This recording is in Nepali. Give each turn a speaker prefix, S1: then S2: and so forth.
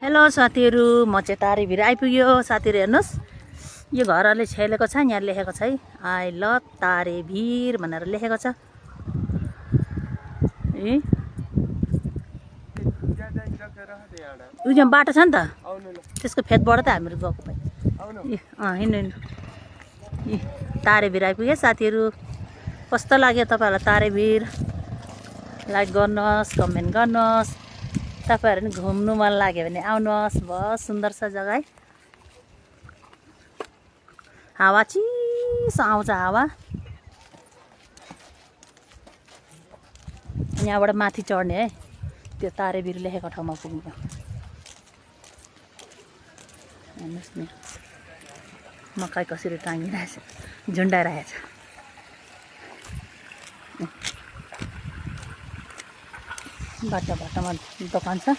S1: हेलो साथीहरू, म चाहिँ तारेभिर आइपुग्यो। साथीहरू हेर्नुहोस्, यो घरहरूले छेलेको छ, यहाँ लेखेको छ है, आई लभ तारेभिर भनेर लेखेको छ। ए उयो बाटो छ नि त, त्यसको फेदबाट त हामीहरू गएको पाइ। हिँड्नु हिँड्नु तारेभिर आइपुग्यो साथीहरू। कस्तो लाग्यो तपाईँहरूलाई तारेभिर? लाइक गर्नुहोस्, कमेन्ट गर्नुहोस्। तपाईँहरू पनि घुम्नु मन लाग्यो भने आउनुहोस्। बहुत सुन्दर छ जग्गा है। हावा चिसो आउँछ हावा। यहाँबाट माथि चढ्ने है, त्यो तारेभिर लेखेको ठाउँमा पुग्नु। हेर्नुहोस् नि, मकै कसरी टाँगिरहेछ, झुन्डाइरहेछ। बाटोमा दोकान छ।